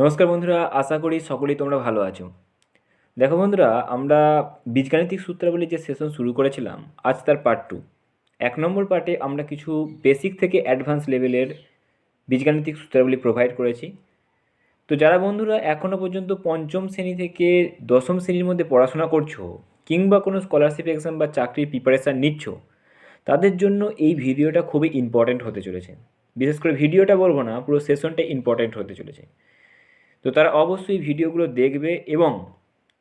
নমস্কার বন্ধুরা, আশা করি সকলেই তোমরা ভালো আছো। দেখো বন্ধুরা, আমরা বীজগাণিতিক সূত্রাবলীর যে সেশন শুরু করেছিলাম, আজ তার পার্ট 2। 1 নম্বর পার্টে আমরা কিছু বেসিক থেকে অ্যাডভান্স লেভেলের বীজগাণিতিক সূত্রাবলী প্রোভাইড করেছি। তো যারা বন্ধুরা এখনও পর্যন্ত পঞ্চম শ্রেণী থেকে দশম শ্রেণীর মধ্যে পড়াশোনা করছো, কিংবা কোনো স্কলারশিপ এক্সাম বা চাকরির প্রিপারেশান নিচ্ছ, তাদের জন্য এই ভিডিওটা খুবই ইম্পর্ট্যান্ট হতে চলেছে। বিশেষ করে ভিডিওটা বলবো না, পুরো সেশনটা ইম্পর্ট্যান্ট হতে চলেছে। তো তারা অবশ্যই ভিডিওগুলো দেখবে এবং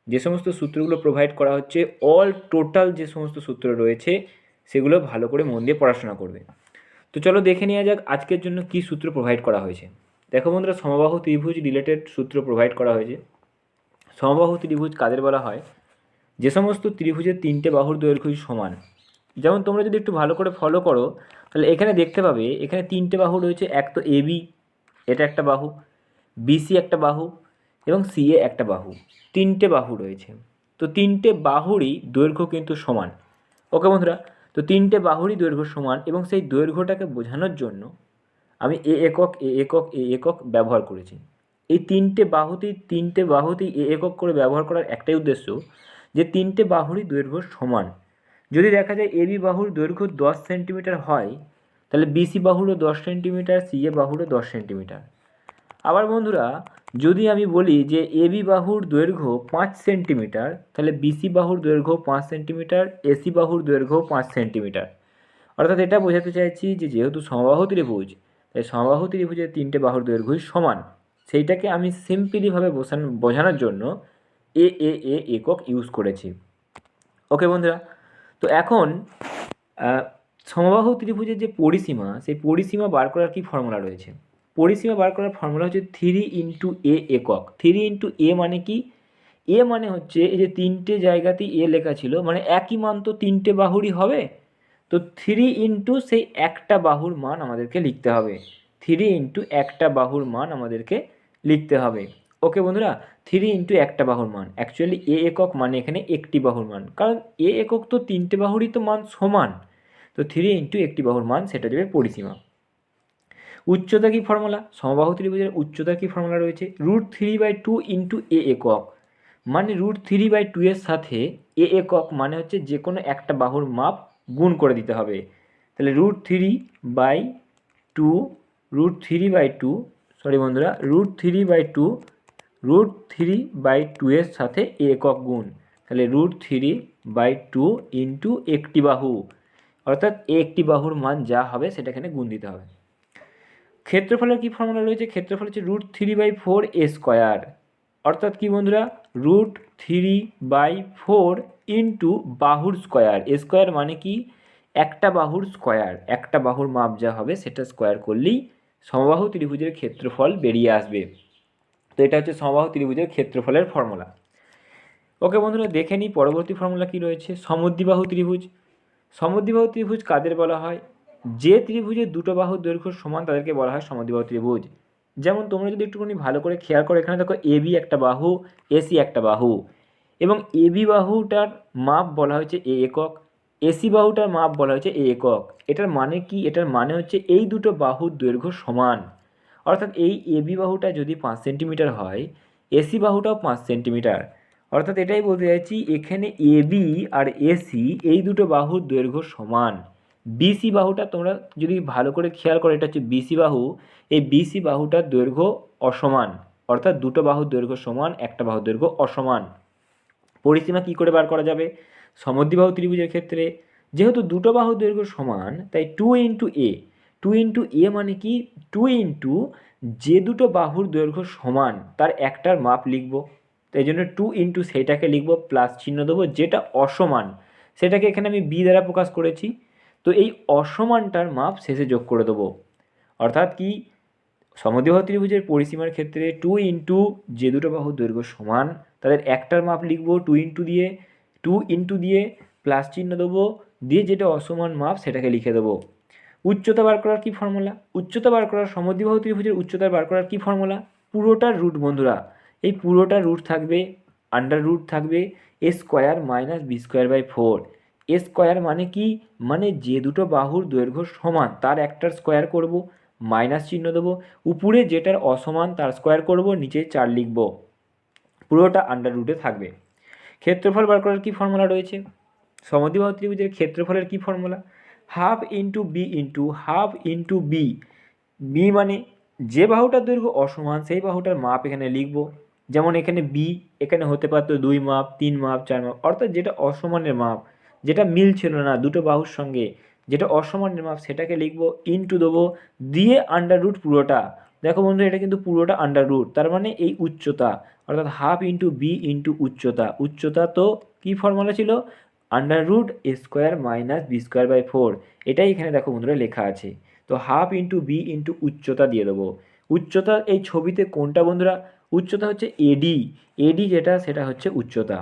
যে সমস্ত সূত্রগুলো প্রোভাইড করা হচ্ছে, অল টোটাল যে সমস্ত সূত্র রয়েছে সেগুলো ভালো করে মন দিয়ে পড়াশোনা করবে। তো চলো দেখে নেওয়া যাক আজকের জন্য কী সূত্র প্রোভাইড করা হয়েছে। দেখো বন্ধুরা, সমবাহু ত্রিভুজ রিলেটেড সূত্র প্রোভাইড করা হয়েছে। সমবাহু ত্রিভুজ কাদের বলা হয়? যে সমস্ত ত্রিভুজের তিনটে বাহুর দৈর্ঘ্যই সমান। যেমন তোমরা যদি একটু ভালো করে ফলো করো, তাহলে এখানে দেখতে পাবে এখানে তিনটে বাহু রয়েছে। এক তো এবি, এটা একটা বাহু, বিসি একটা বাহু এবং সিএ একটা বাহু। তিনটে বাহু রয়েছে। তো তিনটে বাহুরই দৈর্ঘ্য কিন্তু সমান। ওকে বন্ধুরা, তো তিনটে বাহুরই দৈর্ঘ্য সমান এবং সেই দৈর্ঘ্যটাকে বোঝানোর জন্য আমি এ একক এ একক এ একক ব্যবহার করেছি। এই তিনটে বাহুতেই এ একক করে ব্যবহার করার একটাই উদ্দেশ্য, যে তিনটে বাহুরই দৈর্ঘ্য সমান। যদি দেখা যায় এবি বাহুর দৈর্ঘ্য 10 সেন্টিমিটার হয়, তাহলে বিসি বাহুরও 10 সেন্টিমিটার, সিএ বাহুরও 10 সেন্টিমিটার। আবার বন্ধুরা, যদি আমি বলি যে এবি বাহুর দৈর্ঘ্য 5 সেন্টিমিটার, তাহলে বিসি বাহুর দৈর্ঘ্য 5 সেন্টিমিটার, এসি বাহুর দৈর্ঘ্য 5 সেন্টিমিটার। অর্থাৎ এটা বোঝাতে চাইছি যে যেহেতু সমবাহু ত্রিভুজ, তাই সমবাহু ত্রিভুজের তিনটে বাহুর দৈর্ঘ্যই সমান। সেইটাকে আমি সিম্পলিভাবে বোঝানোর জন্য এ একক ইউজ করেছি। ওকে বন্ধুরা, তো এখন সমবাহু ত্রিভুজের যে পরিসীমা, সেই পরিসীমা বার করার কি ফর্মুলা রয়েছে? পরিসীমা বার করার ফর্মুলা হচ্ছে 3 × এ একক। 3 × এ মানে কি? এ মানে হচ্ছে এই যে তিনটে জায়গাতেই এ লেখা ছিল, মানে একই মান তো তিনটে বাহুরই হবে। তো 3 × সেই একটা বাহুর মান আমাদেরকে লিখতে হবে। 3 × একটা বাহুর মান আমাদেরকে লিখতে হবে। ওকে বন্ধুরা, 3 × একটা বাহুর মান, অ্যাকচুয়ালি এ একক মানে এখানে একটি বাহুর মান, কারণ এ একক তো তিনটে বাহুরই তো মান সমান। তো 3 × একটি বাহুর মান, সেটা দেবে পরিসীমা। উচ্চতা কি ফর্মুলা? সমবাহু ত্রিভুজের উচ্চতা কি ফর্মুলা রয়েছে? √3/2 × এ একক, মানে √3/2 এর সাথে এ একক মানে হচ্ছে যে কোনো একটা বাহুর মাপ গুণ করে দিতে হবে। তাহলে √3/2, √3/2, সরি বন্ধুরা, √3/2 এর সাথে এ একক গুণ, তাহলে √3/2 × একটি বাহু, অর্থাৎ একটি বাহুর মান যা হবে সেটা এখানে গুণ দিতে হবে। ক্ষেত্রফলের কি ফর্মুলা রয়েছে? ক্ষেত্রফল হচ্ছে √3/4 এ স্কোয়ার, অর্থাৎ কি বন্ধুরা, √3/4 × বাহুর স্কোয়ার। এ স্কোয়ার মানে কি? একটা বাহুর স্কোয়ার, একটা বাহুর মাপ যা হবে সেটা স্কোয়ার করলেই সমবাহু ত্রিভুজের ক্ষেত্রফল বেরিয়ে আসবে। তো এটা হচ্ছে সমবাহু ত্রিভুজের ক্ষেত্রফলের ফর্মুলা। ওকে বন্ধুরা, দেখে নিই পরবর্তী ফর্মুলা কি রয়েছে। সমদ্বিবাহু ত্রিভুজ। সমদ্বিবাহু ত্রিভুজ কাদের বলা হয়? যে ত্রিভুজের দুটো বাহুর দৈর্ঘ্য সমান তাদেরকে বলা হয় সমদ্বিবাহু ত্রিভুজ। যেমন তোমরা যদি একটুখানি ভালো করে খেয়াল করো, এখানে দেখো এবি একটা বাহু, এসি একটা বাহু, এবং এবি বাহুটার মাপ বলা হয়েছে এ একক, এসি বাহুটার মাপ বলা হয়েছে এ একক। এটার মানে কি? এটার মানে হচ্ছে এই দুটো বাহুর দৈর্ঘ্য সমান। অর্থাৎ এই এবি বাহুটা যদি 5 সেন্টিমিটার হয়, এসি বাহুটাও 5 সেন্টিমিটার। অর্থাৎ এটাই বলতে চাইছি, এখানে এবি আর এসি এই দুটো বাহুর দৈর্ঘ্য সমান। বিসি বাহুটা তোমরা যদি ভালো করে খেয়াল করো, এটা হচ্ছে বিসি বাহু। এই বিসি বাহুটার দৈর্ঘ্য অসমান, অর্থাৎ দুটো বাহুর দৈর্ঘ্য সমান, একটা বাহুর দৈর্ঘ্য অসমান। পরিসীমা কি করে বার করা যাবে? সমদ্বিবাহু ত্রিভুজের ক্ষেত্রে যেহেতু দুটো বাহুর দৈর্ঘ্য সমান, তাই 2 × এ। 2 × এ মানে কি? 2 যে দুটো বাহুর দৈর্ঘ্য সমান তার একটার মাপ লিখব, তাই জন্য 2 সেইটাকে লিখব, প্লাস চিহ্ন দেবো। যেটা অসমান সেটাকে এখানে আমি বি দ্বারা প্রকাশ করেছি। তো এই অসমানটার মাপ শেষে যোগ করে দেবো। অর্থাৎ কি? সমদ্বিবাহু ত্রিভুজের পরিসীমার ক্ষেত্রে 2 যে দুটো বাহুর দৈর্ঘ্য সমান তাদের একটার মাপ লিখব 2 দিয়ে, 2 দিয়ে প্লাস চিহ্ন দেবো, দিয়ে যেটা অসমান মাপ সেটাকে লিখে দেবো। উচ্চতা বার করার কি ফর্মুলা? উচ্চতা বার করার, সমদ্বিবাহু ত্রিভুজের উচ্চতা বার করার কি ফর্মুলা? পুরোটার রুট বন্ধুরা, এই পুরোটার রুট থাকবে, আন্ডার রুট থাকবে এ স্কোয়ার মাইনাস বি স্কোয়ার/4। এ স্কোয়ার মানে কি? মানে যে দুটো বাহুর দৈর্ঘ্য সমান তার একটার স্কোয়ার করব, মাইনাস চিহ্ন দেবো, উপরে যেটার অসমান তার স্কোয়ার করব, নিচে 4 লিখব, পুরোটা আন্ডার রুটে থাকবে। ক্ষেত্রফল বার করার কী ফর্মুলা রয়েছে? সমদ্বিবাহু ত্রিভুজের ক্ষেত্রফলের কী formula? Half into B into half into B. B মানে যে বাহুটার দৈর্ঘ্য অসমান সেই বাহুটার মাপ এখানে লিখব। যেমন এখানে বি, এখানে হতে পারতো 2 মাপ, 3 মাপ, 4 মাপ, অর্থাৎ যেটা অসমানের মাপ, যেটা মিল ছিল না দুটো বাহুর সঙ্গে, যেটা অসমানের মাপ সেটাকে লিখব, ইন্টু দেবো, দিয়ে আন্ডার রুট পুরোটা। দেখো বন্ধু, এটা কিন্তু পুরোটা আন্ডার রুট, তার মানে এই উচ্চতা, অর্থাৎ হাফ ইন্টু বি ইন্টু উচ্চতা। উচ্চতা তো কী ফর্মুলা ছিল? Under root A square minus B square by 4। এটাই এখানে দেখো বন্ধুরা লেখা আছে। তো হাফ ইন্টু বি ইন্টু উচ্চতা দিয়ে দেবো। উচ্চতা এই ছবিতে কোনটা বন্ধুরা? উচ্চতা হচ্ছে এডি। এডি যেটা সেটা হচ্ছে উচ্চতা।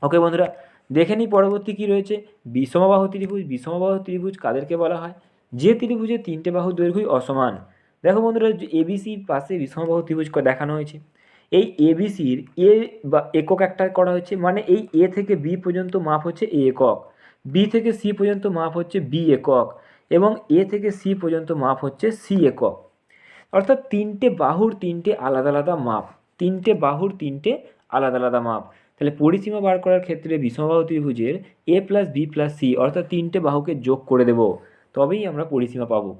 ওকে বন্ধুরা, দেখে নিই পরবর্তী কী রয়েছে। বিষমবাহু ত্রিভুজ। বিষমবাহু ত্রিভুজ কাদেরকে বলা হয়? যে ত্রিভুজের 3টে বাহু দৈর্ঘ্যই অসমান। দেখো বন্ধুরা, এবিসির পাশে বিষমবাহু ত্রিভুজ দেখানো হয়েছে। এই এবিসির এ বা একক একটা করা হয়েছে, মানে এই এ থেকে বি পর্যন্ত মাপ হচ্ছে এ একক, বি থেকে সি পর্যন্ত মাপ হচ্ছে বি একক, এবং এ থেকে সি পর্যন্ত মাপ হচ্ছে সি একক। অর্থাৎ 3টে বাহুর 3টে আলাদা আলাদা মাপ, 3টে বাহুর 3টে আলাদা আলাদা মাপ। তাহলে পরিসীমা বার করার ক্ষেত্রে বিষমবাহু ত্রিভুজের এ প্লাস বি প্লাস সি অর্থাৎ 3টে বাহুকে যোগ করে দেব, তবেই আমরা পরিসীমা পাবো।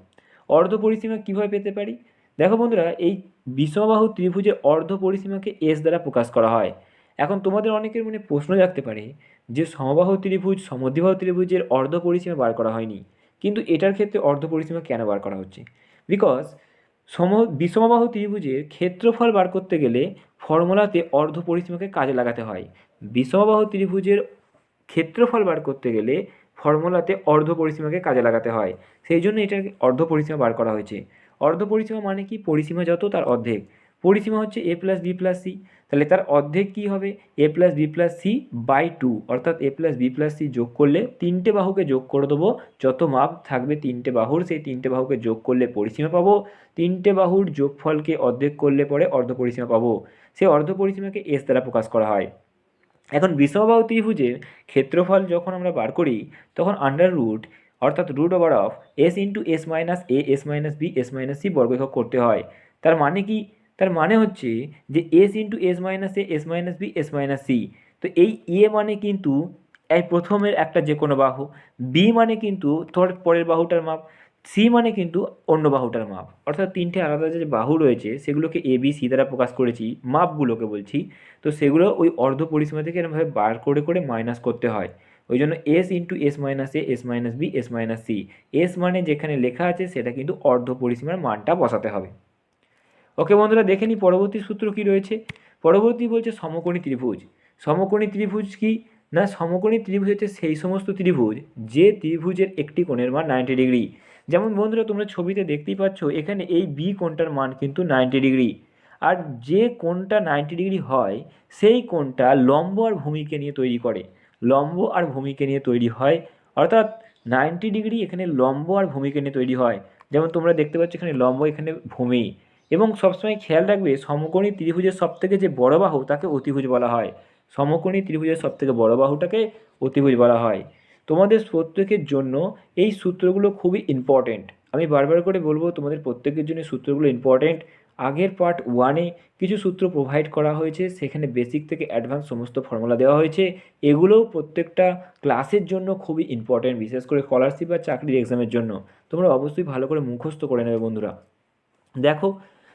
অর্ধ পরিসীমা কীভাবে পেতে পারি? দেখো বন্ধুরা, এই বিষমবাহু ত্রিভুজের অর্ধ পরিসীমাকে এস দ্বারা প্রকাশ করা হয়। এখন তোমাদের অনেকের মনে প্রশ্ন জাগতে পারে যে সমবাহু ত্রিভুজ সমদ্বিবাহু ত্রিভুজের অর্ধ পরিসীমা বার করা হয়নি, কিন্তু এটার ক্ষেত্রে অর্ধ পরিসীমা কেন বার করা হচ্ছে? বিকজ বিষমবাহু ত্রিভুজের ক্ষেত্রফল বার করতে গেলে ফর্মুলাতে অর্ধ পরিসীমাকে কাজে লাগাতে হয়। বিষমবাহু ত্রিভুজের ক্ষেত্রফল বার করতে গেলে ফর্মুলাতে অর্ধ পরিসীমাকে কাজে লাগাতে হয়, সেই জন্য এটার অর্ধ পরিসীমা বার করা হয়েছে। অর্ধ পরিসীমা মানে কি? পরিসীমা যত তার অর্ধেক। পরিসীমা হচ্ছে A plus B plus C, তাহলে তার অর্ধেক কী হবে? A plus B plus C by 2, অর্থাৎ A plus B plus C যোগ করলে 3টে বাহুকে যোগ করে দেবো, যত মাপ থাকবে 3টে বাহুর সেই 3টে বাহুকে যোগ করলে পরিসীমা পাবো। 3টে বাহুর যোগফলকে অর্ধেক করলে পরে অর্ধ পরিসীমা পাবো। সেই অর্ধ পরিসীমাকে এস দ্বারা প্রকাশ করা হয়। এখন বিষমবাহু ত্রিভুজের ক্ষেত্রফল যখন আমরা বার করি, তখন আন্ডার রুট অর্থাৎ root over of s into s minus a s minus b s minus c বর্গ একক করতে হয়। তার মানে কি? তার মানে হচ্ছে যে s into s minus a s minus b s minus c. তো এই এ মানে কিন্তু এই প্রথমের একটা যে কোনো বাহু, বি মানে কিন্তু তোর পরের বাহুটার মাপ, সি মানে কিন্তু অন্য বাহুটার মাপ। অর্থাৎ 3টে আলাদা যে বাহু রয়েছে সেগুলোকে এ বি সি দ্বারা প্রকাশ করেছি, মাপগুলোকে বলছি। তো সেগুলো ওই অর্ধ পরিসীমা থেকে এরকমভাবে বার করে করে মাইনাস করতে হয়। ওই জন্য s into s minus a s minus b s minus c, s মানে যেখানে লেখা আছে সেটা কিন্তু অর্ধ পরিসীমার মানটা বসাতে হবে। ওকে বন্ধুরা, দেখে নিই পরবর্তী সূত্র কি রয়েছে। পরবর্তী বলছে সমকোণী ত্রিভুজ। সমকোণী ত্রিভুজ কি না? সমকোণী ত্রিভুজ হচ্ছে সেই সমস্ত ত্রিভুজ যে ত্রিভুজের একটি কোণের মান 90 ডিগ্রি। যেমন বন্ধুরা তোমরা ছবিতে দেখতেই পাচ্ছ, এখানে এই বি কোণটার মান কিন্তু 90 ডিগ্রি। আর যে কোণটা 90 ডিগ্রি হয় সেই কোণটা লম্ব আর ভূমিকে নিয়ে তৈরি করে, লম্ব আর ভূমিকে নিয়ে তৈরি হয়। অর্থাৎ 90 ডিগ্রি এখানে লম্ব আর ভূমিকে নিয়ে তৈরি হয়। যেমন তোমরা দেখতে পাচ্ছ এখানে লম্ব, এখানে ভূমি। এবং সবসময় খেয়াল রাখবে, সমকোণী ত্রিভুজের সবথেকে যে বড় বাহু তাকে অতিভুজ বলা হয়। সমকোণী ত্রিভুজের সবথেকে বড় বাহুটাকে অতিভুজ বলা হয়। তোমাদের প্রত্যেকের জন্য এই সূত্রগুলো খুবই ইম্পর্টেন্ট। আমি বারবার করে বলবো, তোমাদের প্রত্যেকের জন্য সূত্রগুলো ইম্পর্টেন্ট। আগের পার্ট 1-এ কিছু সূত্র প্রোভাইড করা হয়েছে, সেখানে বেসিক থেকে অ্যাডভান্স সমস্ত ফর্মুলা দেওয়া হয়েছে। এগুলোও প্রত্যেকটা ক্লাসের জন্য খুবই ইম্পর্টেন্ট, বিশেষ করে স্কলারশিপ বা চাকরির এক্সামের জন্য। তোমরা অবশ্যই ভালো করে মুখস্থ করে নেবে বন্ধুরা। দেখো,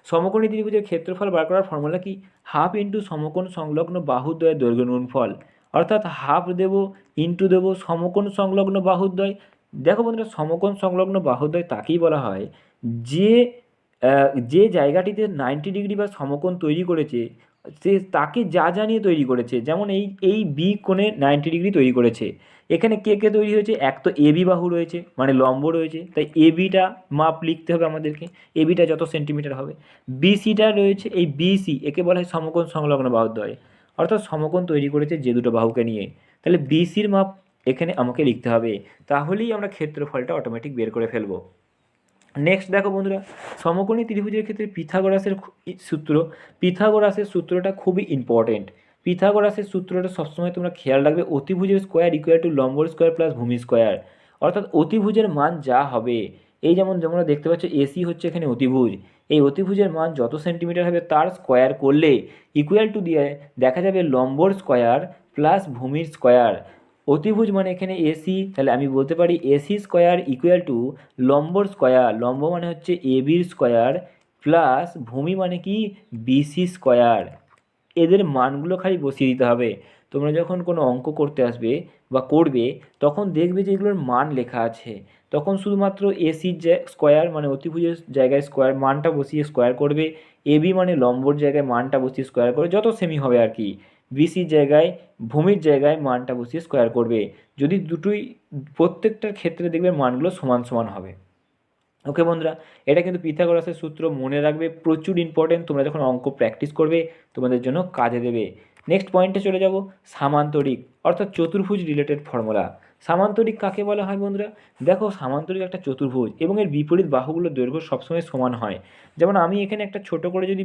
সমকোণী ত্রিভুজের ক্ষেত্রফল বার করার ফর্মুলা কি? হাফ ইন্টু সমকোণ সংলগ্ন বাহুদ্বয়ের দৈর্ঘ্য গুণফল। অর্থাৎ হাফ দেবো ইন্টু দেবো সমকোণ সংলগ্ন বাহুদ্বয়। দেখো বন্ধুরা, সমকোণ সংলগ্ন বাহুদ্বয় তাকেই বলা হয় যে যে জায়গাটিতে 90 ডিগ্রি বা সমকোণ তৈরি করেছে সে তাকে যা যা নিয়ে তৈরি করেছে। যেমন এই এই বি কোণে 90 ডিগ্রি তৈরি করেছে। এখানে কে কে তৈরি হয়েছে? এক তো এবি বাহু রয়েছে, মানে লম্ব রয়েছে, তাই এবিটা মাপ লিখতে হবে আমাদেরকে, এবিটা যত সেন্টিমিটার হবে। বিসিটা রয়েছে, এই বিসি একে বলা হয় সমকোণ সংলগ্ন বাহুদ্বয়, অর্থাৎ সমকোণ তৈরি করেছে যে দুটো বাহুকে নিয়ে। তাহলে বিসির মাপ এখানে আমাকে লিখতে হবে, তাহলেই আমরা ক্ষেত্রফলটা অটোমেটিক বের করে ফেলবো। নেক্সট দেখো বন্ধুরা, সমকোণী ত্রিভুজের ক্ষেত্রে পিথাগোরাসের সূত্র। পিথাগোরাসের সূত্রটা খুবই ইম্পর্টেন্ট। পিথাগোরাসের সূত্রটা সবসময় তোমরা খেয়াল রাখবে, অতিভুজের স্কোয়ার ইকুয়াল টু লম্বর স্কোয়ার প্লাস ভূমি স্কোয়ার। অর্থাৎ অতিভুজের মান যা হবে এই যেমন তোমরা দেখতে পাচ্ছ এসি হচ্ছে এখানে অতিভুজ, এই অতিভুজের মান যত সেন্টিমিটার হবে তার স্কোয়ার করলে ইকুয়াল টু দিয়ে দেখা যাবে লম্বর স্কোয়ার প্লাস ভূমির স্কোয়ার। অতিভুজ মানে এখানে এসি, তাহলে আমি বলতে পারি এসি স্কোয়ার ইকুয়াল টু লম্বর স্কোয়ার, লম্ব মানে হচ্ছে এবির স্কোয়ার প্লাস ভূমি মানে কি বিসি স্কোয়ার। এদের মানগুলো খালি বসিয়ে দিতে হবে। তোমরা যখন কোনো অঙ্ক করতে আসবে বা করবে তখন দেখবে যে এগুলোর মান লেখা আছে, তখন শুধুমাত্র এসির স্কোয়ার মানে অতিভুজের জায়গায় স্কোয়ার মানটা বসিয়ে স্কোয়ার করবে, এবি মানে লম্বর জায়গায় মানটা বসিয়ে স্কোয়ার করে যত সেমি হবে আর কি, বিসির জায়গায় ভূমির জায়গায় মানটা বসিয়ে স্কোয়ার করবে। যদি দুটোই প্রত্যেকটার ক্ষেত্রে দেখবে মানগুলো সমান সমান হবে। ওকে বন্ধুরা, এটা কিন্তু পিথাগোরাসের সূত্র মনে রাখবে, প্রচুর ইম্পর্টেন্ট, তোমরা যখন অঙ্ক প্র্যাকটিস করবে তোমাদের জন্য কাজে দেবে। নেক্সট পয়েন্টে চলে যাব, সামান্তরিক অর্থাৎ চতুর্ভুজ রিলেটেড ফর্মুলা। সামান্তরিক কাকে বলা হয় বন্ধুরা? দেখো সামান্তরিক একটা চতুর্ভুজ এবং এর বিপরীত বাহুগুলোর দৈর্ঘ্য সবসময় সমান হয়। যেমন আমি এখানে একটা ছোট করে যদি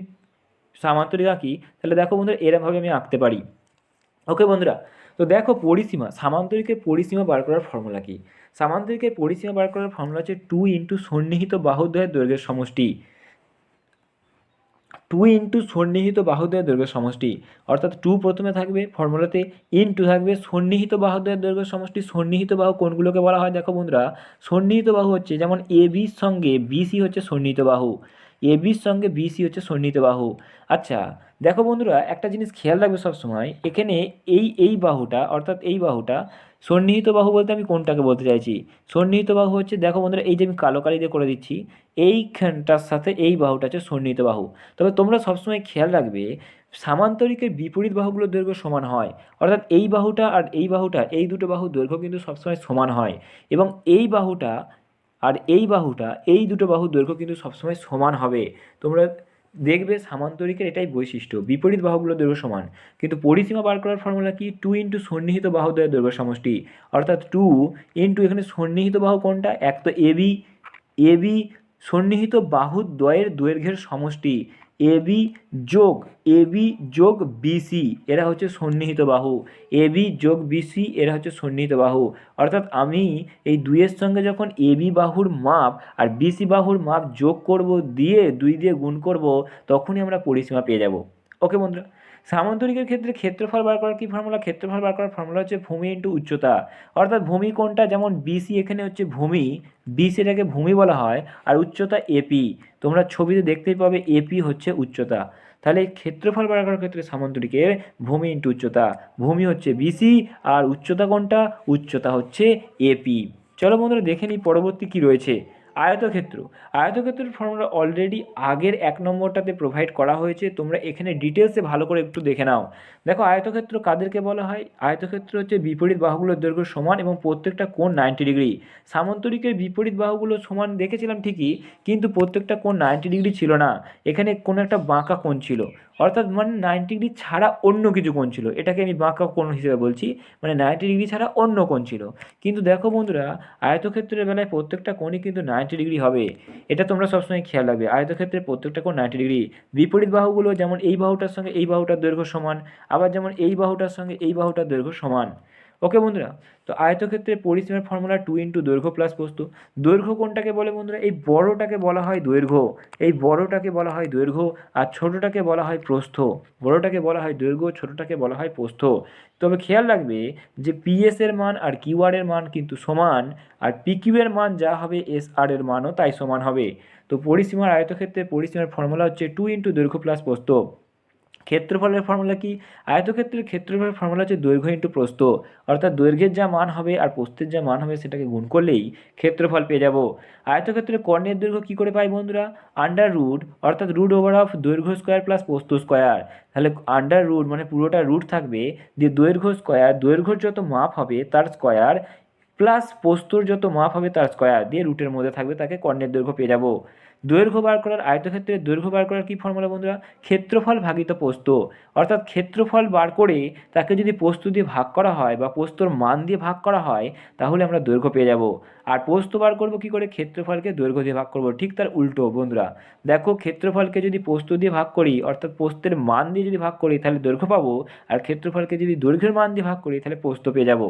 সামান্তরিক আঁকি তাহলে দেখো বন্ধুরা এরমভাবে আমি আঁকতে পারি। ওকে বন্ধুরা, তো দেখো পরিসীমা, সামান্তরিকের পরিসীমা বার করার ফর্মুলা কি? সামান্তরিকের পরিসীমা বার করার ফর্মুলা হচ্ছে 2 ইন্টু সন্নিহিত বাহুদ্বয়ের দৈর্ঘ্যের সমষ্টি। 2 ইন্টু সন্নিহিত বাহুদ্বয়ের দৈর্ঘ্যের সমষ্টি, অর্থাৎ 2 প্রথমে থাকবে ফর্মুলাতে, ইন্টু থাকবে সন্নিহিত বাহুদ্বয়ের দৈর্ঘ্যের সমষ্টি। সন্নিহিত বাহু কোনগুলোকে বলা হয় দেখো বন্ধুরা, সন্নিহিত বাহু হচ্ছে যেমন এ বির সঙ্গে বিসি হচ্ছে সন্নিহিত বাহু, এ বির সঙ্গে বিসি হচ্ছে সন্নিহিত বাহু। আচ্ছা দেখো বন্ধুরা একটা জিনিস খেয়াল রাখবে সবসময়, এখানে এই বাহুটা অর্থাৎ এই বাহুটা সন্নিহিত বাহু বলতে আমি কোনটাকে বলতে চাইছি? সন্নিহিত বাহু হচ্ছে দেখো বন্ধুরা এই যে আমি কালো কালি দিয়ে করে দিচ্ছি, এইখানটার সাথে এই বাহুটা হচ্ছে সন্নিহিত বাহু। তবে তোমরা সবসময় খেয়াল রাখবে সামান্তরিকের বিপরীত বাহুগুলোর দৈর্ঘ্য সমান হয়, অর্থাৎ এই বাহুটা আর এই বাহুটা এই দুটো বাহুর দৈর্ঘ্য কিন্তু সবসময় সমান হয়, এবং এই বাহুটা আর এই বাহুটা এই দুটো বাহুর দৈর্ঘ্য কিন্তু সবসময় সমান হবে। তোমরা দেখবে সামান্তরিকের এটাই বৈশিষ্ট্য, বিপরীত বাহুগুলোর দৈর্ঘ্য সমান। কিন্তু পরিসীমা বার করার ফর্মুলা কি? 2 ইন্টু সন্নিহিত বাহুদ্বয়ের দৈর্ঘ্য সমষ্টি, অর্থাৎ 2 ইন্টু এখানে সন্নিহিত বাহু কোনটা? এক তো এবি, এবি সন্নিহিত বাহুদ্বয়ের দৈর্ঘ্যের সমষ্টি, এবি যোগ এবি যোগ বিসি এরা হচ্ছে সন্নিহিত বাহু, এবি যোগ বিসি এরা হচ্ছে সন্নিহিত বাহু। অর্থাৎ আমি এই দুইয়ের সঙ্গে যখন এবি বাহুর মাপ আর বিসি বাহুর মাপ যোগ করব, দিয়ে 2 দিয়ে গুণ করব, তখনই আমরা পরিসীমা পেয়ে যাব। ওকে বন্ধুরা, সামান্তরিকের ক্ষেত্রে ক্ষেত্রফল বার করার কি ফর্মুলা? ক্ষেত্রফল বার করার ফর্মুলা হচ্ছে ভূমি ইন্টু উচ্চতা, অর্থাৎ ভূমি কোনটা? যেমন বিসি এখানে হচ্ছে ভূমি, বিসি এটাকে ভূমি বলা হয়, আর উচ্চতা এপি, তোমরা ছবিতে দেখতেই পাবে এপি হচ্ছে উচ্চতা। তাহলে ক্ষেত্রফল বার করার ক্ষেত্রে সামান্তরিকের ভূমি ইন্টু উচ্চতা, ভূমি হচ্ছে বিসি আর উচ্চতা কোনটা? উচ্চতা হচ্ছে এপি। চলো বন্ধুরা দেখে নিই পরবর্তী কি রয়েছে, আয়তক্ষেত্র। আয়তক্ষেত্রের ফর্মুলা অলরেডি আগের 1 নম্বরটাতে প্রোভাইড করা হয়েছে, তোমরা এখানে ডিটেলসে ভালো করে একটু দেখে নাও। দেখো আয়তক্ষেত্র কাদেরকে বলা হয়? আয়তক্ষেত্র হচ্ছে বিপরীত বাহুগুলোর দৈর্ঘ্য সমান এবং প্রত্যেকটা কোণ 90 ডিগ্রি। সামান্তরিকের বিপরীত বাহুগুলো সমান দেখেছিলাম ঠিকই, কিন্তু প্রত্যেকটা কোণ 90 ডিগ্রি ছিল না, এখানে কোনো একটা বাঁকা কোণ ছিল, অর্থাৎ মানে 90 ডিগ্রি ছাড়া অন্য কিছু কোণ ছিল, এটাকে আমি বাঁকা কোণ হিসেবে বলছি, মানে 90 ডিগ্রি ছাড়া অন্য কোণ ছিল। কিন্তু দেখো বন্ধুরা আয়তক্ষেত্রের বেলায় প্রত্যেকটা কোণই কিন্তু 90 ডিগ্রি হবে, এটা তোমরা সবসময় খেয়াল রাখবে, আয়তক্ষেত্রের প্রত্যেকটা কোণ 90 ডিগ্রি। বিপরীত বাহুগুলো যেমন এই বাহুটার সঙ্গে এই বাহুটার দৈর্ঘ্য সমান, আবার যেমন এই বাহুটার সঙ্গে এই বাহুটার দৈর্ঘ্য সমান। ওকে বন্ধুরা, তো আয়তক্ষেত্রের পরিসীমার ফর্মুলা 2 ইন্টু দৈর্ঘ্য প্লাস প্রস্থ। দৈর্ঘ্য কোনটাকে বলে বন্ধুরা? এই বড়টাকে বলা হয় দৈর্ঘ্য, এই বড়টাকে বলা হয় দৈর্ঘ্য, আর ছোটটাকে বলা হয় প্রস্থ। বড়টাকে বলা হয় দৈর্ঘ্য, ছোটটাকে বলা হয় প্রস্থ। তবে খেয়াল রাখবে যে পিএস এর মান আর কিউআর এর মান কিন্তু সমান, আর পিকিউ এর মান যা হবে এস আর এর মানও তাই সমান হবে। তো পরিসীমার আয়তক্ষেত্রের পরিসীমার ফর্মুলা হচ্ছে 2 ইন্টু দৈর্ঘ্য প্লাস প্রস্থ। ক্ষেত্রফলের ফর্মুলা কি? আয়তক্ষেত্রের ক্ষেত্রফলের ফর্মুলা হচ্ছে দৈর্ঘ্য ইন্টু প্রস্থ, অর্থাৎ দৈর্ঘ্যের যা মান হবে আর প্রস্থের যা মান হবে সেটাকে গুণ করলেই ক্ষেত্রফল পেয়ে যাব। আয়তক্ষেত্রের কর্ণের দৈর্ঘ্য কী করে পাই বন্ধুরা? আন্ডার রুট, অর্থাৎ রুট ওভার অফ দৈর্ঘ্য স্কোয়ার প্লাস প্রস্থ স্কোয়ার। তাহলে আন্ডার রুট মানে পুরোটা রুট থাকবে, দিয়ে দৈর্ঘ্য স্কোয়ার, দৈর্ঘ্যর যত মাপ হবে তার স্কোয়ার প্লাস প্রস্থর যত মাপ হবে তার স্কোয়ার দিয়ে রুটের মধ্যে থাকবে, তাকে কর্ণের দৈর্ঘ্য পেয়ে যাব। দৈর্ঘ্য বার করার, আয়তক্ষেত্রের দৈর্ঘ্য বার করার কী ফর্মুলা বন্ধুরা? ক্ষেত্রফল ভাগিত প্রস্থ, অর্থাৎ ক্ষেত্রফল বার করে তাকে যদি প্রস্থ দিয়ে ভাগ করা হয় বা প্রস্থর মান দিয়ে ভাগ করা হয় তাহলে আমরা দৈর্ঘ্য পেয়ে যাব। আর প্রস্থ বার করব কী করে? ক্ষেত্রফলকে দৈর্ঘ্য দিয়ে ভাগ করব, ঠিক তার উল্টো বন্ধুরা। দেখো ক্ষেত্রফলকে যদি প্রস্থ দিয়ে ভাগ করি অর্থাৎ প্রস্থের মান দিয়ে যদি ভাগ করি তাহলে দৈর্ঘ্য পাবো, আর ক্ষেত্রফলকে যদি দৈর্ঘ্যের মান দিয়ে ভাগ করি তাহলে প্রস্থ পেয়ে যাব।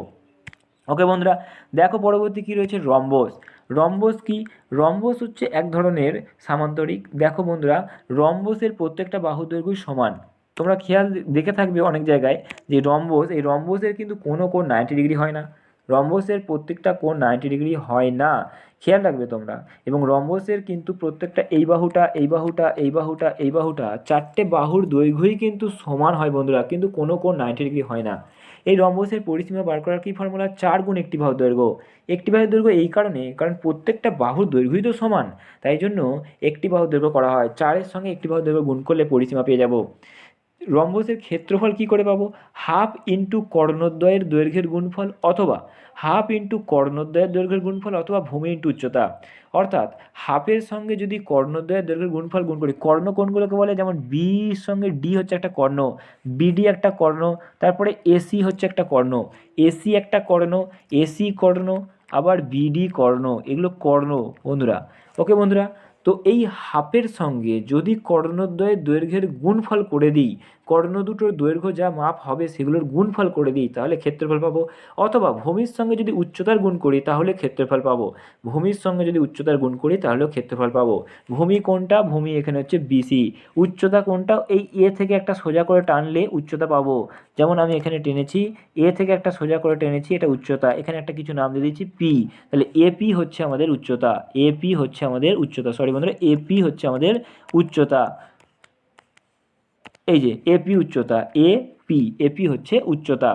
ওকে বন্ধুরা, দেখো পরবর্তী কী রয়েছে, রম্বস। রম্বস কি? রম্বস হচ্ছে এক ধরনের সামান্তরিক। দেখো বন্ধুরা, রম্বসের প্রত্যেকটা বাহু দৈর্ঘ্য সমান। তোমরা খেয়াল দেখে থাকবে অনেক জায়গায় যে রম্বস, এই রম্বসের কিন্তু কোনো কোণ 90 ডিগ্রি হয় না। রম্বসের প্রত্যেকটা কোণ 90 ডিগ্রি হয় না, খেয়াল রাখবে তোমরা। এবং রম্বসের কিন্তু প্রত্যেকটা এই বাহুটা, এই বাহুটা, এই বাহুটা, এই বাহুটা, চারটে বাহুর দৈর্ঘ্যই কিন্তু সমান হয় বন্ধুরা, কিন্তু কোনো কোণ 90 ডিগ্রি হয় না। এই রম্বসের পরিসীমা বার করার কি ফর্মুলা? 4 গুণ একটি বাহুর দৈর্ঘ্য। একটি বাহুর দৈর্ঘ্য এই কারণে, কারণ প্রত্যেকটা বাহুর দৈর্ঘ্যই তো সমান, তাই জন্য একটি বাহুর দৈর্ঘ্য করা হয়। 4-এর সঙ্গে একটি বাহুর দৈর্ঘ্য গুণ করলে পরিসীমা পেয়ে যাব। রম্বসের ক্ষেত্রফল কি করে পাবো? হাফ ইন্টু কর্ণদ্বয়ের দৈর্ঘ্যের গুণফল, অথবা হাফ ইন্টু কর্ণদ্বয়ের দৈর্ঘ্যের গুণফল, অথবা ভূমি ইন্টু উচ্চতা। অর্থাৎ হাফের সঙ্গে যদি কর্ণদ্বয়ের দৈর্ঘ্যের গুণফল গুণ করি, কর্ণ কোনগুলোকে বলে? যেমন বির সঙ্গে ডি হচ্ছে একটা কর্ণ, বিডি একটা কর্ণ, তারপরে এসি হচ্ছে একটা কর্ণ, এসি একটা কর্ণ, এসি কর্ণ, আবার বিডি কর্ণ, এগুলো কর্ণ বন্ধুরা। ওকে বন্ধুরা, তো এই হাফের সঙ্গে যদি কর্ণদ্বয়ের দৈর্ঘ্যের গুণফল করে দিই, কর্ণ দুটোর দৈর্ঘ্য যা মাপ হবে সেগুলোর গুণফল করে দিই, তাহলে ক্ষেত্রফল পাবো। অথবা ভূমির সঙ্গে যদি উচ্চতার গুণ করি তাহলে ক্ষেত্রফল পাবো। ভূমির সঙ্গে যদি উচ্চতার গুণ করি তাহলেও ক্ষেত্রফল পাবো। ভূমি কোনটা? ভূমি এখানে হচ্ছে বিসি। উচ্চতা কোনটা? এই এ থেকে একটা সোজা করে টানলে উচ্চতা পাবো। যেমন আমি এখানে টেনেছি, এ থেকে একটা সোজা করে টেনেছি, এটা উচ্চতা। এখানে একটা কিছু নাম দিয়ে দিচ্ছি পি, তাহলে এপি হচ্ছে আমাদের উচ্চতা। এপি হচ্ছে আমাদের উচ্চতা, সরি বন্ধুরা, এপি হচ্ছে আমাদের উচ্চতা। এই যে এপি উচ্চতা, এপি হচ্ছে উচ্চতা।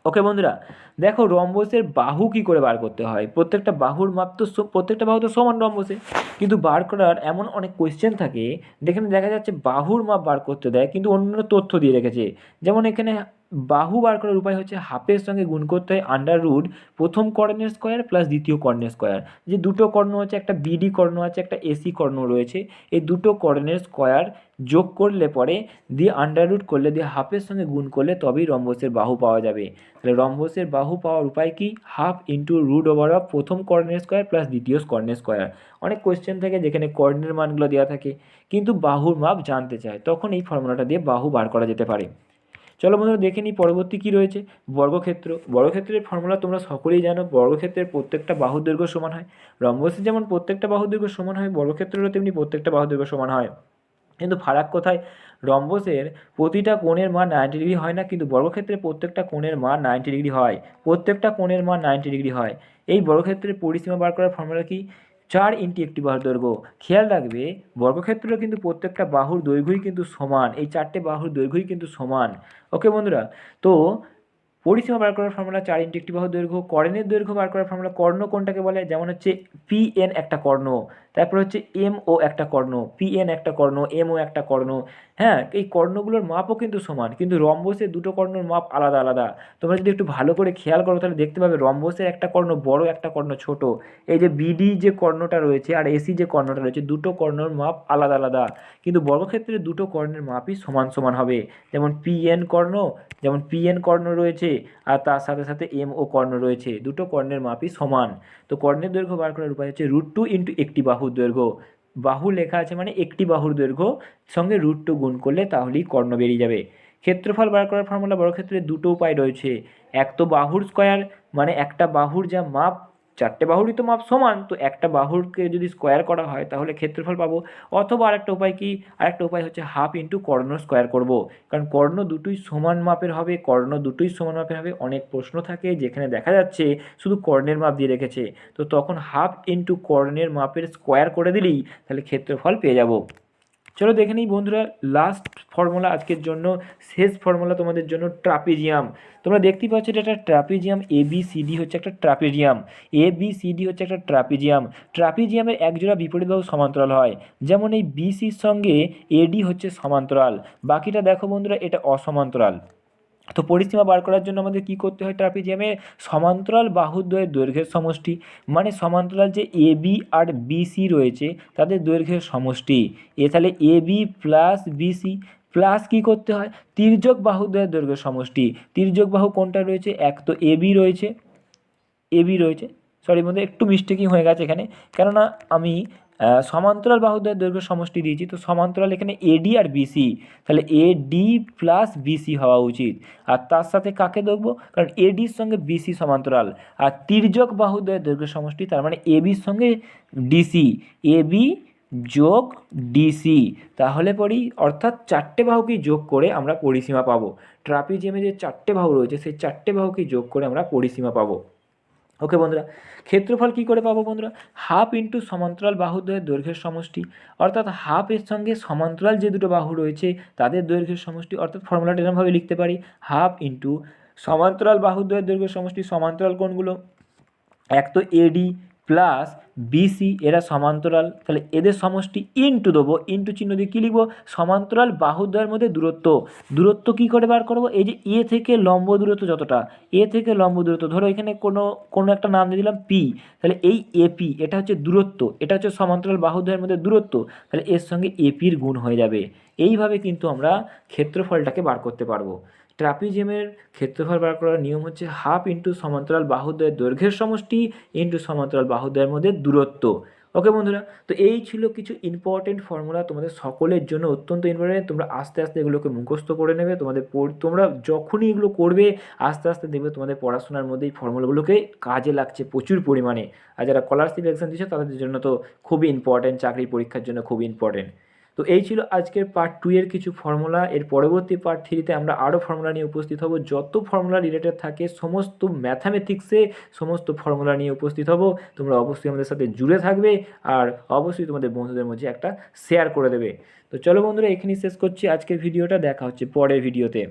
ওকে বন্ধুরা, দেখো রম্বসের বাহু কি করে বার করতে হয়। প্রত্যেকটা বাহুর মাপ তো প্রত্যেকটা বাহু তো সমান রম্বসে, কিন্তু বার করার এমন অনেক কোয়েশ্চেন থাকে যেখানে দেখা যাচ্ছে বাহুর মাপ বার করতে দেয় কিন্তু অন্য তথ্য দিয়ে রেখেছে। যেমন এখানে বাহু বার করার উপায় হচ্ছে হাফের সঙ্গে গুণ করতে হয় আন্ডার রুট প্রথম কর্ণের স্কোয়ার প্লাস দ্বিতীয় কর্ণের স্কোয়ার। যে দুটো কর্ণ আছে, একটা বিডি কর্ণ আছে, একটা এসি কর্ণ রয়েছে, এই দুটো কর্ণের স্কোয়ার যোগ করলে পরে দিয়ে আন্ডার রুট করলে দিয়ে হাফের সঙ্গে গুণ করলে তবেই রম্বসের বাহু পাওয়া যাবে। তাহলে রম্বসের বাহু পাওয়ার উপায় কি? Half into root over of প্রথম কর্ণের স্কোয়ার প্লাস দ্বিতীয় কর্ণের স্কোয়ার। অনেক কোয়েশ্চেন থাকে যেখানে কর্ণের মানগুলো দেওয়া থাকে কিন্তু বাহুর মাপ জানতে চায়, তখন এই ফর্মুলাটা দিয়ে বাহু বার করা যেতে পারে। চলো বন্ধুরা দেখে নিই পরবর্তী কী রয়েছে, বর্গক্ষেত্র। বর্গক্ষেত্রের ফর্মুলা তোমরা সকলেই জানো, বর্গক্ষেত্রের প্রত্যেকটা বাহুর দৈর্ঘ্য সমান হয়। রম্বসের যেমন প্রত্যেকটা বাহুর দৈর্ঘ্য সমান হয়, বর্গক্ষেত্রেরও তেমনি প্রত্যেকটা বাহুর দৈর্ঘ্য সমান হয়। কিন্তু ফারাক কোথায়? রম্বসের প্রতিটা কোণের মান 90 ডিগ্রি হয় না, কিন্তু বর্গক্ষেত্রে প্রত্যেকটা কোণের মান 90 ডিগ্রি হয়। প্রত্যেকটা কোণের মান 90 ডিগ্রি হয়। এই বর্গক্ষেত্রের পরিসীমা বার করার ফর্মুলা কি? 4 ইন্টু একটি বাহুর দৈর্ঘ্য। খেয়াল রাখবে বর্গক্ষেত্রেও কিন্তু প্রত্যেকটা বাহুর দৈর্ঘ্যই কিন্তু সমান, এই চারটে বাহুর দৈর্ঘ্যই কিন্তু সমান। ওকে বন্ধুরা, তো পরিসীমা বার করার ফর্মুলা 4 ইন্টু একটি বাহুর দৈর্ঘ্য। কর্ণের দৈর্ঘ্য বার করার ফর্মুলা, কর্ণ কোনটাকে বলে? যেমন হচ্ছে পি এন একটা কর্ণ, তারপর হচ্ছে এম ও একটা কর্ণ, পি এন একটা কর্ণ, এম ও একটা কর্ণ। হ্যাঁ, এই কর্ণগুলোর মাপও কিন্তু সমান, কিন্তু রম্বসের দুটো কর্ণর মাপ আলাদা আলাদা। তোমরা যদি একটু ভালো করে খেয়াল করো তাহলে দেখতে পাবে রম্বসের একটা কর্ণ বড়, একটা কর্ণ ছোট। এই যে বিডি যে কর্ণটা রয়েছে আর এসি যে কর্ণটা রয়েছে, দুটো কর্ণর মাপ আলাদা আলাদা, কিন্তু বর্গক্ষেত্রে দুটো কর্ণের মাপই সমান সমান হবে। যেমন পি এন কর্ণ, যেমন পি এন কর্ণ রয়েছে আর তার সাথে সাথে এম ও কর্ণ রয়েছে, দুটো কর্ণের মাপই সমান। তো কর্ণের দৈর্ঘ্য বার করার উপায় হচ্ছে √2 ইন্টু একটি বাহুর দৈর্ঘ্য। বাহু লেখা আছে মানে একটি বাহুর দৈর্ঘ্য সঙ্গে √2 গুণ করলে তাহলেই কর্ণ বেরিয়ে যাবে। ক্ষেত্রফল বার করার ফর্মুলা, বর্গক্ষেত্রে দুটো উপায় রয়েছে। এক তো বাহুর স্কোয়ার, মানে একটা বাহুর যা মাপ, চারটে বাহুরই তো মাপ সমান, তো একটা বাহুরকে যদি স্কোয়ার করা হয় তাহলে ক্ষেত্রফল পাবো। অথবা আরেকটা উপায় কি? আরেকটা উপায় হচ্ছে হাফ ইন্টু কর্ণ স্কোয়ার করব, কারণ কর্ণ দুটোই সমান মাপের হবে, কর্ণ দুটোই সমান মাপের হবে। অনেক প্রশ্ন থাকে যেখানে দেখা যাচ্ছে শুধু কর্ণের মাপ দিয়ে রেখেছে, তো তখন হাফ ইন্টু কর্ণের মাপের স্কোয়ার করে দিলেই তাহলে ক্ষেত্রফল পেয়ে যাব। চলো দেখে নিই বন্ধুরা লাস্ট ফর্মুলা আজকের জন্য, শেষ ফর্মুলা তোমাদের জন্য, ট্রাপিজিয়াম। তোমরা দেখতেই পাচ্ছ এটা একটা trapezium, A B C D হচ্ছে একটা trapezium, A B C D হচ্ছে একটা ট্রাপিজিয়াম। ট্রাপিজিয়ামের একজোড়া বিপরীত বাহু সমান্তরাল হয়, যেমন এই বিসির সঙ্গে এডি হচ্ছে সমান্তরাল, বাকিটা দেখো বন্ধুরা এটা অসমান্তরাল। তো পরিসীমা বার করার জন্য আমাদের কি করতে হয়? ট্রাপিজিয়ামের সমান্তরাল বাহুদ্বয়ের দৈর্ঘ্যের সমষ্টি, মানে সমান্তরাল যে এ বি আর বিসি রয়েছে তাদের দৈর্ঘ্যের সমষ্টি। তাহলে A B plus BC plus কী করতে হয়? তির্যক বাহুদ্বয়ের দৈর্ঘ্যের সমষ্টি। তির্যক বাহু কোনটা রয়েছে? এক তো এবি রয়েছে, এবি রয়েছে, সরি বন্ধু একটু মিস্টেকিং হয়ে গেছে এখানে, কেননা আমি সমান্তরাল বাহুদ্বয়ের দৈর্ঘ্য সমষ্টি দিয়েছি, তো সমান্তরাল এখানে এডি আর বিসি, তাহলে এডি প্লাস বিসি হওয়া উচিত। আর তার সাথে কাকে দেখবো, কারণ এডির সঙ্গে বিসি সমান্তরাল, আর তির্যক বাহুদ্বয়ের দৈর্ঘ্য সমষ্টি, তার মানে এবির সঙ্গে ডিসি, এবি যোগ ডিসি, তাহলে পরেই অর্থাৎ চারটে বাহুকেই যোগ করে আমরা পরিসীমা পাবো। ট্রাপিজিয়ামে যে চারটে বাহু রয়েছে সেই চারটে বাহুকেই যোগ করে আমরা পরিসীমা পাবো। ওকে বন্ধুরা, ক্ষেত্রফল কী করে পাবো বন্ধুরা, হাফ ইন্টু সমান্তরাল বাহুদ্বয়ের দৈর্ঘ্যের সমষ্টি, অর্থাৎ হাফের সঙ্গে সমান্তরাল যে দুটো বাহু রয়েছে তাদের দৈর্ঘ্যের সমষ্টি, অর্থাৎ ফর্মুলাটা এরকমভাবে লিখতে পারি, হাফ ইন্টু সমান্তরাল বাহুদ্বয়ের দৈর্ঘ্যের সমষ্টি, সমান্তরাল কোণগুলো এক তো এডি প্লাস বিসি, এরা সমান্তরাল, তাহলে এদের সমষ্টি ইন্টু দেবো, ইন্টু চিহ্ন দিয়ে কী লিখবো, সমান্তরাল বাহুদ্বয়ের মধ্যে দূরত্ব, দূরত্ব কী করে বার করবো, এই যে এ থেকে লম্ব দূরত্ব যতটা, এ থেকে লম্ব দূরত্ব, ধরো এখানে কোনো একটা নাম দিয়ে দিলাম পি, তাহলে এই এপি এটা হচ্ছে দূরত্ব, এটা হচ্ছে সমান্তরাল বাহুদ্বয়ের মধ্যে দূরত্ব, তাহলে এর সঙ্গে এপির গুণ হয়ে যাবে। এইভাবে কিন্তু আমরা ক্ষেত্রফলটাকে বার করতে পারবো। ট্রাপিজিয়ামের ক্ষেত্রফল বার করার নিয়ম হচ্ছে হাফ ইন্টু সমান্তরাল বাহুদ্বয়ের দৈর্ঘ্যের সমষ্টি ইন্টু সমান্তরাল বাহুদ্বয়ের মধ্যে দূরত্ব। ওকে বন্ধুরা, তো এই ছিল কিছু ইম্পর্টেন্ট ফর্মুলা, তোমাদের সকলের জন্য অত্যন্ত ইম্পর্টেন্ট। তোমরা আস্তে আস্তে এগুলোকে মুখস্থ করে নেবে, তোমরা যখনই এগুলো করবে আস্তে আস্তে দেখবে তোমাদের পড়াশোনার মধ্যে এই ফর্মুলাগুলোকে কাজে লাগছে প্রচুর পরিমাণে। আর যারা স্কলারশিপ এক্সাম দিচ্ছে তাদের জন্য তো খুবই ইম্পর্টেন্ট, চাকরির পরীক্ষার জন্য খুবই ইম্পর্টেন্ট। তো এই ছিল আজকের পার্ট 2 এর কিছু ফর্মুলা। এর পরবর্তী পার্ট 3তে আমরা আরও ফর্মুলা নিয়ে উপস্থিত হব, যত ফর্মুলা রিলেটেড থাকে সমস্ত ম্যাথামেটিক্সে সমস্ত ফর্মুলা নিয়ে উপস্থিত হব। তোমরা অবশ্যই আমাদের সাথে জুড়ে থাকবে আর অবশ্যই তোমাদের বন্ধুদের মধ্যে একটা শেয়ার করে দেবে। তো চলো বন্ধুরা, এখানেই শেষ করছি আজকের ভিডিওটা, দেখা হচ্ছে পরের ভিডিওতে।